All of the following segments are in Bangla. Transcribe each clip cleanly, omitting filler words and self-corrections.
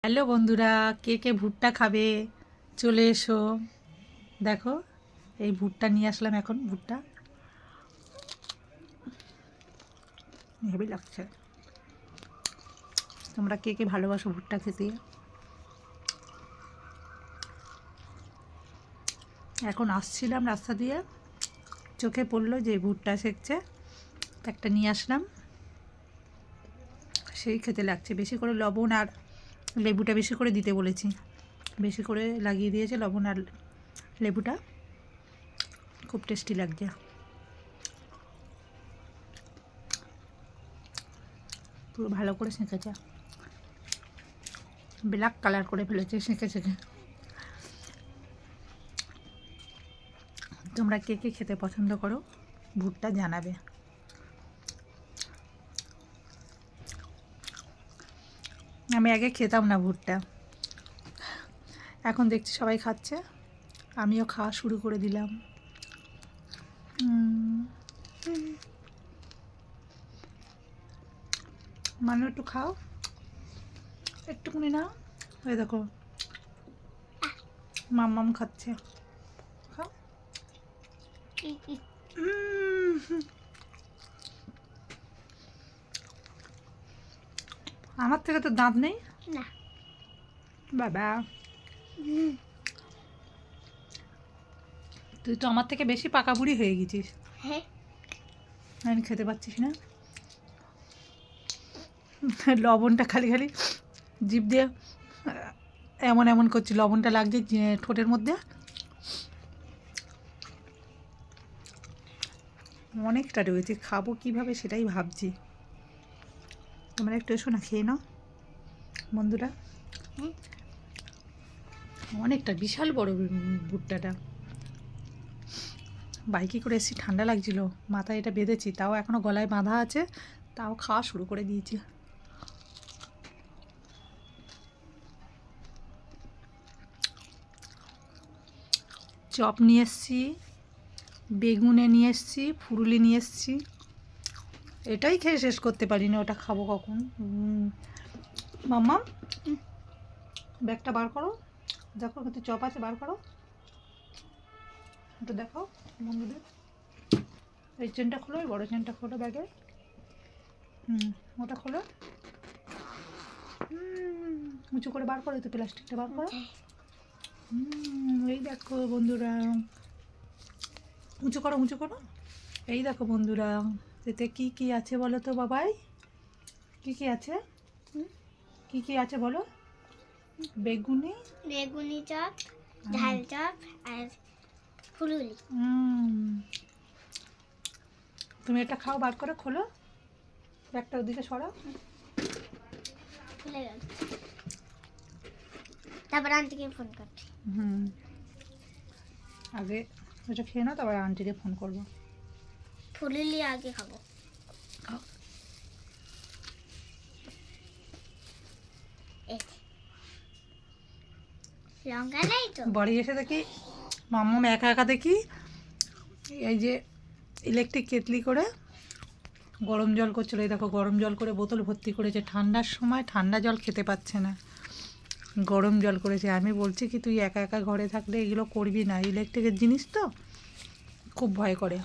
হ্যালো বন্ধুরা, কে কে ভুট্টা খাবে চলে এসো। দেখো এই ভুট্টা নিয়ে আসলাম, এখন ভুট্টা হেভি লাগছে। তোমরা কে কে ভালোবাসো ভুট্টা খেতে? এখন আসছিলাম রাস্তা দিয়ে, চোখে পড়লো যে ভুট্টা সেকছে, একটা নিয়ে আসলাম। সেই খেতে লাগছে। বেশি করে লবণ আর লেবুটা বেশি করে দিতে বলেছি, বেশি করে লাগিয়ে দিয়েছে লবণ আর লেবুটা, খুব টেস্টি লাগছে। পুরো ভালো করে সেঁকেছে, ব্ল্যাক কালার করে ফেলেছে সেঁকে সেঁকে। তোমরা কে কে খেতে পছন্দ করো ভুট্টা জানাবে। আমি আগে খেতাম না ভুট্টা, এখন দেখছি সবাই খাচ্ছে, আমিও খাওয়া শুরু করে দিলাম। মানে একটু খাও, একটুকুনি না। ওই দেখো মাম্মাম খাচ্ছে, খাও। আমার থেকে তো দাঁত নেই না বাবা, তুই তো আমার থেকে বেশি পাকা বুড়ি হয়ে গেছিস। হ্যাঁ আমি খেতে পাচ্ছিস না, লবণটা খালি খালি জিভ দিয়ে এমন এমন করছি, লবণটা লাগছে ঠোঁটের মধ্যে, অনেকটা রয়েছে, খাবো কিভাবে সেটাই ভাবছি। তোমরা একটু এসো না, খেয়ে নাও বন্ধুরা। অনেকটা বিশাল বড় ভুট্টাটা। বাইকে করে এসেছি, ঠান্ডা লাগছিল, মাথায় এটা বেঁধেছি, তাও এখনও গলায় বাঁধা আছে, তাও খাওয়া শুরু করে দিয়েছি। চপ নিয়ে এসছি, বেগুনে নিয়ে এসছি, ফুরুলি নিয়ে এসছি, এটাই খেয়ে শেষ করতে পারিনি, ওটা খাবো কখন। মাম্মা ব্যাগটা বার করো, দেখো কিন্তু চপ আছে, বার করো একটু, দেখো বন্ধুদের। এই চেনটা খোলো, ওই বড়ো চেনটা খোলো ব্যাগে, ওটা খোলো, উঁচু করে বার করো, তো প্লাস্টিকটা বার করো। এই দেখো বন্ধুরা, উঁচু করো উঁচু করো। এই দেখো বন্ধুরা, এতে কি কি আছে বলো তো বাবাই, কি কি আছে? কি কি আছে বলো? বেগুনি, বেগুনি চপ, ঝাল চপ আর ফুলুরি। তুমি এটা খাও, বার করে খোলো, ব্যাগটা ওদিকে সরাও। খুলে গেল, তারপর আন্টিকে ফোন করছি। আগে ওটা খেয়ে নাও, তারপর আন্টিকে ফোন করবো। ফুলুরি আগে খাবো। খাও। লঙ্কা নেই তো? বাড়ি এসে দেখি মাম্মাম একা একা দেখি এই যে ইলেকট্রিক কেটলি করে গরম জল করছিল, এই দেখো গরম জল করে বোতল ভর্তি করেছে, ঠান্ডার সময় ঠান্ডা জল খেতে পাচ্ছে না, গরম জল করেছে। আমি বলছি কি তুই একা একা ঘরে থাকলে এগুলো করবি না, ইলেকট্রিকের জিনিস তো খুব ভয় করে।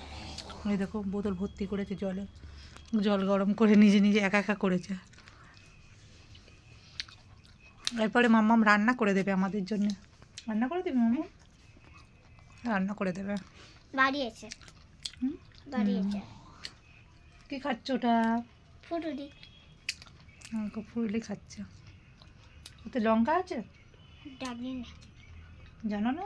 এই দেখো বোতল ভর্তি করেছে জলে, জল গরম করে নিজে নিজে একা একা করেছে। এরপরে মাম্মাম রান্না করে দেবে আমাদের জন্য, রান্না করে দেবে মাম্মাম, রান্না করে দেবে। বাড়িয়েছে, বাড়িয়েছে। কি খাচ্ছ ওটা? ফুলুরি। ফুরুলি খাচ্ছে, ওতে লঙ্কা আছে জানি না। জানো না?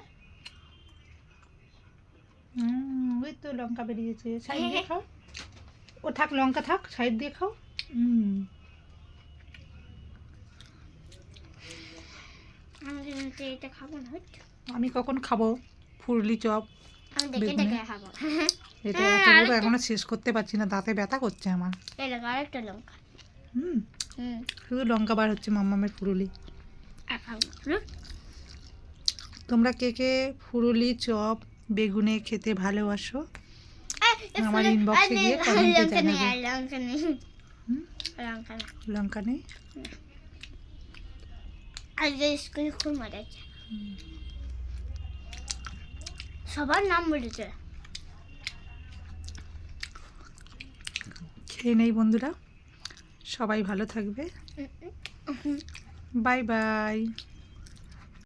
ওই তো লঙ্কা বেরিয়েছে, সাইড দিয়ে খাও, ও থাক লঙ্কা থাক, সাইড দিয়ে খাও। এটা খাবো না, আমি কখন খাবো ফুরুলি চপ? আমি দেখে দেখে খাবো। এটা এত বড় এখনো শেষ করতে পারছি না, দাঁতে ব্যথা করছে আমার। আরেকটা লঙ্কা। শুধু লঙ্কা বার হচ্ছে মাম্মামের ফুরুলি। খাবো। তোমরা কে কে ফুরুলি চপ বেগুনে খেতে ভালোবাসো আমার ইনবক্সে গিয়ে কমেন্টে জানাবে। লঙ্কা নেই। লঙ্কা নেই? আজকে স্কুলে খুব মজা আছে, সবার নাম বলেছে। খেয়ে নেই বন্ধুরা, সবাই ভালো থাকবে। Bye bye.